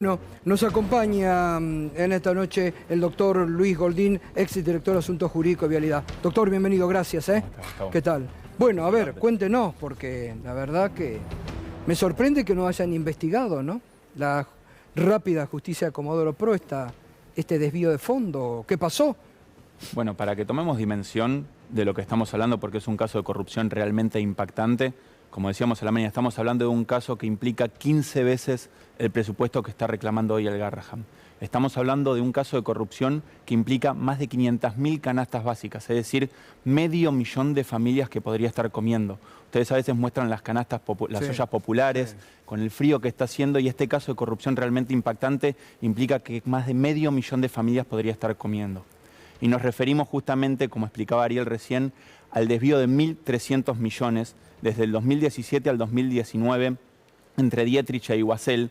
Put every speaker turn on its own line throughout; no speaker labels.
No, nos acompaña en esta noche el doctor Luis Goldín, exdirector de Asuntos Jurídicos y Vialidad. Doctor, bienvenido, gracias. ¿Qué tal? Bueno, a ver, cuéntenos, porque la verdad que me sorprende que no hayan investigado, ¿no? La rápida justicia de Comodoro Pro, este desvío de fondo. ¿Qué pasó?
Bueno, para que tomemos dimensión de lo que estamos hablando, porque es un caso de corrupción realmente impactante, como decíamos a la mañana, estamos hablando de un caso que implica 15 veces el presupuesto que está reclamando hoy el Garrahan. Estamos hablando de un caso de corrupción que implica más de 500.000 canastas básicas, es decir, 500.000 de familias que podría estar comiendo. Ustedes a veces muestran las canastas, las ollas populares, con el frío que está haciendo, y este caso de corrupción realmente impactante implica que más de 500.000 de familias podría estar comiendo. Y nos referimos justamente, como explicaba Ariel recién, al desvío de 1.300 millones desde el 2017 al 2019 entre Dietrich e Iguazel,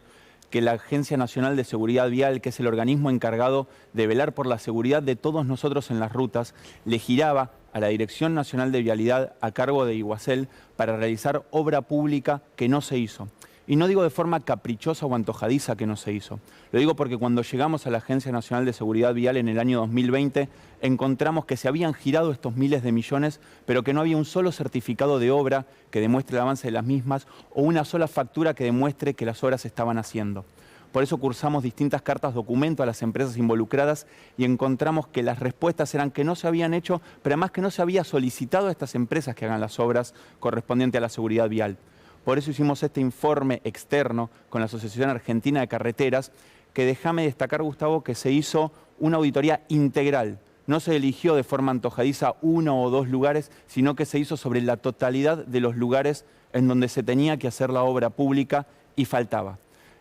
que la Agencia Nacional de Seguridad Vial, que es el organismo encargado de velar por la seguridad de todos nosotros en las rutas, le giraba a la Dirección Nacional de Vialidad a cargo de Iguazel para realizar obra pública que no se hizo. Y no digo de forma caprichosa o antojadiza que no se hizo. Lo digo porque cuando llegamos a la Agencia Nacional de Seguridad Vial en el año 2020, encontramos que se habían girado estos miles de millones, pero que no había un solo certificado de obra que demuestre el avance de las mismas o una sola factura que demuestre que las obras se estaban haciendo. Por eso cursamos distintas cartas documento a las empresas involucradas y encontramos que las respuestas eran que no se habían hecho, pero además que no se había solicitado a estas empresas que hagan las obras correspondientes a la seguridad vial. Por eso hicimos este informe externo con la Asociación Argentina de Carreteras, que déjame destacar, Gustavo, que se hizo una auditoría integral. No se eligió de forma antojadiza uno o dos lugares, sino que se hizo sobre la totalidad de los lugares en donde se tenía que hacer la obra pública y faltaba.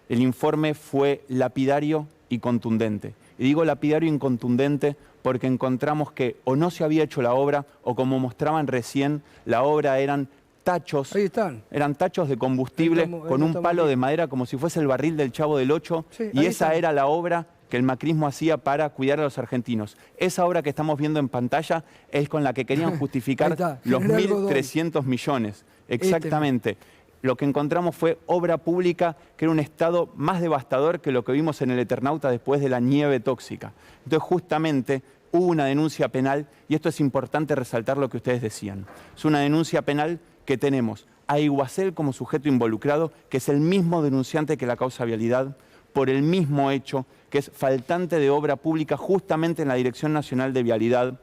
El informe fue lapidario y contundente. Y digo lapidario y contundente porque encontramos que o no se había hecho la obra o, como mostraban recién, la obra eran tachos, eran tachos de combustible con un palo de madera como si fuese el barril del Chavo del Ocho, y esa era la obra que el macrismo hacía para cuidar a los argentinos. Esa obra que estamos viendo en pantalla es con la que querían justificar los 1.300 millones. Exactamente. Lo que encontramos fue obra pública que era un estado más devastador que lo que vimos en el Eternauta después de la nieve tóxica. Entonces, justamente, hubo una denuncia penal, y esto es importante resaltar lo que ustedes decían. Es una denuncia penal que tenemos a Iguazel como sujeto involucrado, que es el mismo denunciante que la causa vialidad, por el mismo hecho, que es faltante de obra pública justamente en la Dirección Nacional de Vialidad,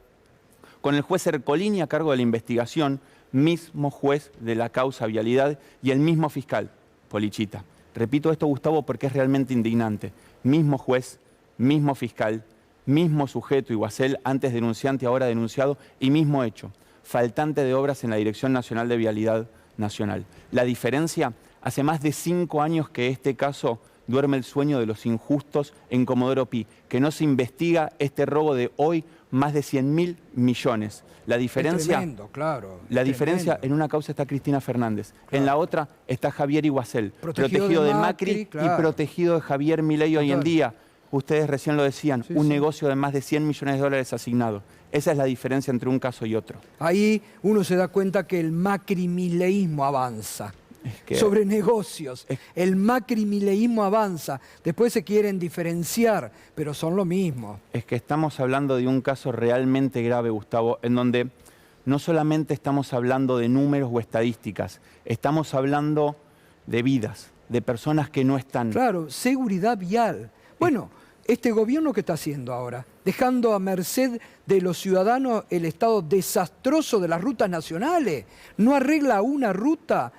con el juez Ercolini a cargo de la investigación, mismo juez de la causa vialidad, y el mismo fiscal, Polichita. Repito esto, Gustavo, porque es realmente indignante. Mismo juez, mismo fiscal, mismo sujeto, Iguazel, antes denunciante, ahora denunciado, y mismo hecho. Faltante de obras en la Dirección Nacional de Vialidad Nacional. La diferencia, hace más de 5 años que este caso duerme el sueño de los injustos en Comodoro Pi, que no se investiga este robo de hoy más de 100.000 millones. La diferencia,
es tremendo, claro.
La diferencia, en una causa está Cristina Fernández, en la otra está Javier Iguazel, protegido de Macri y protegido de Javier Milei hoy en día. Ustedes recién lo decían, un negocio de más de 100 millones de dólares asignado. Esa es la diferencia entre un caso y otro.
Ahí uno se da cuenta que el macrimileísmo avanza. Sobre negocios. El macrimileísmo avanza. Después se quieren diferenciar, pero son lo mismo.
Es que estamos hablando de un caso realmente grave, Gustavo, en donde no solamente estamos hablando de números o estadísticas, estamos hablando de vidas, de personas que no están.
Claro, seguridad vial. Bueno, este gobierno, ¿qué está haciendo ahora? Dejando a merced de los ciudadanos el estado desastroso de las rutas nacionales. No arregla una ruta.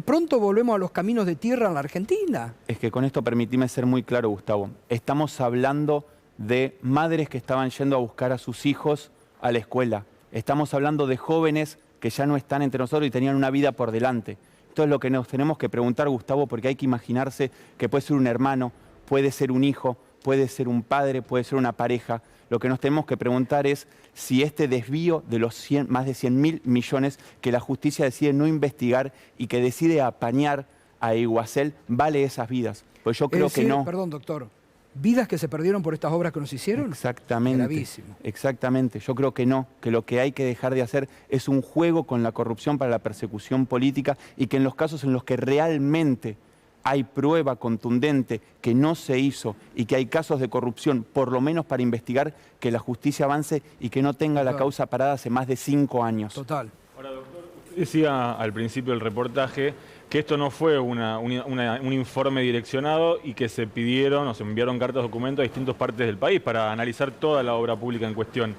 Pronto volvemos a los caminos de tierra en la Argentina.
Es que con esto permitime ser muy claro, Gustavo. Estamos hablando de madres que estaban yendo a buscar a sus hijos a la escuela. Estamos hablando de jóvenes que ya no están entre nosotros y tenían una vida por delante. Esto es lo que nos tenemos que preguntar, Gustavo, porque hay que imaginarse que puede ser un hermano, puede ser un hijo, puede ser un padre, puede ser una pareja. Lo que nos tenemos que preguntar es si este desvío de los más de 100.000 millones que la justicia decide no investigar y que decide apañar a Iguazel vale esas vidas. Pues yo creo que no.
Perdón, doctor, ¿vidas que se perdieron por estas obras que nos hicieron?
Exactamente.
Gravísimo.
Exactamente. Yo creo que no, que lo que hay que dejar de hacer es un juego con la corrupción para la persecución política, y que en los casos en los que realmente hay prueba contundente que no se hizo y que hay casos de corrupción, por lo menos para investigar, que la justicia avance y que no tenga la causa parada hace más de 5 años.
Total.
Ahora, doctor, usted decía al principio del reportaje que esto no fue un informe direccionado y que se pidieron o se enviaron cartas documentos a distintas partes del país para analizar toda la obra pública en cuestión.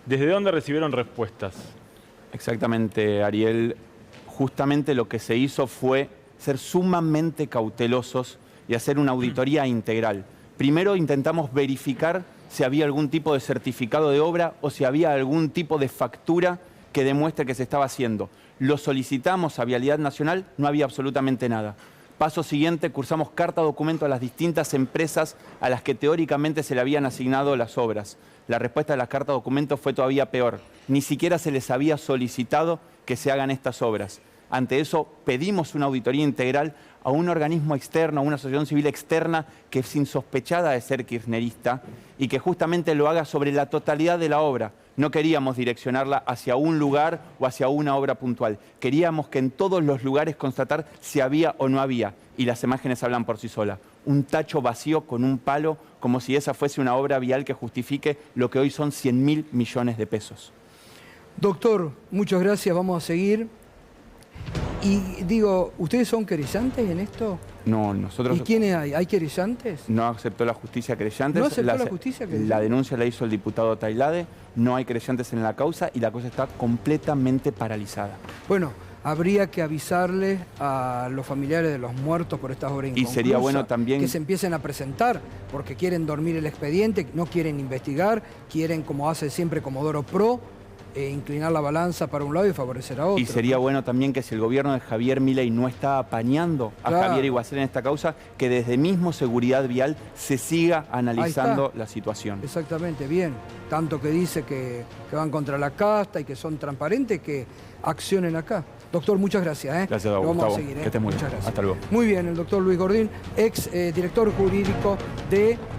¿Desde dónde recibieron respuestas?
Exactamente, Ariel. Justamente lo que se hizo fue ser sumamente cautelosos y hacer una auditoría integral. Primero intentamos verificar si había algún tipo de certificado de obra o si había algún tipo de factura que demuestre que se estaba haciendo. Lo solicitamos a Vialidad Nacional, no había absolutamente nada. Paso siguiente, cursamos carta documento a las distintas empresas a las que teóricamente se le habían asignado las obras. La respuesta de la carta documento fue todavía peor. Ni siquiera se les había solicitado que se hagan estas obras. Ante eso, pedimos una auditoría integral a un organismo externo, a una asociación civil externa que es insospechada de ser kirchnerista y que justamente lo haga sobre la totalidad de la obra. No queríamos direccionarla hacia un lugar o hacia una obra puntual. Queríamos que en todos los lugares constatar si había o no había. Y las imágenes hablan por sí solas. Un tacho vacío con un palo, como si esa fuese una obra vial que justifique lo que hoy son 100.000 millones de pesos.
Doctor, muchas gracias, vamos a seguir. Y digo, ¿ustedes son querellantes en esto?
No, nosotros...
¿Y quiénes hay? ¿Hay querellantes?
No aceptó la justicia querellantes.
¿No aceptó la justicia querellantes?
La denuncia la hizo el diputado Tailade, no hay querellantes en la causa y la cosa está completamente paralizada.
Bueno, habría que avisarle a los familiares de los muertos por estas obras inconclusas.
Y sería bueno también...
que se empiecen a presentar, porque quieren dormir el expediente, no quieren investigar, quieren, como hace siempre Comodoro Pro, inclinar la balanza para un lado y favorecer a otro.
Y sería bueno también que si el gobierno de Javier Milei no está apañando a Javier Iguazel en esta causa, que desde mismo Seguridad Vial se siga analizando la situación.
Exactamente, bien. Tanto que dice que van contra la casta y que son transparentes, que accionen acá. Doctor, muchas gracias.
Gracias, Gustavo.
Vamos a seguir.
Que estés muy bien.
Muchas gracias.
Hasta luego.
Muy bien, el doctor Luis Gordín, ex director jurídico de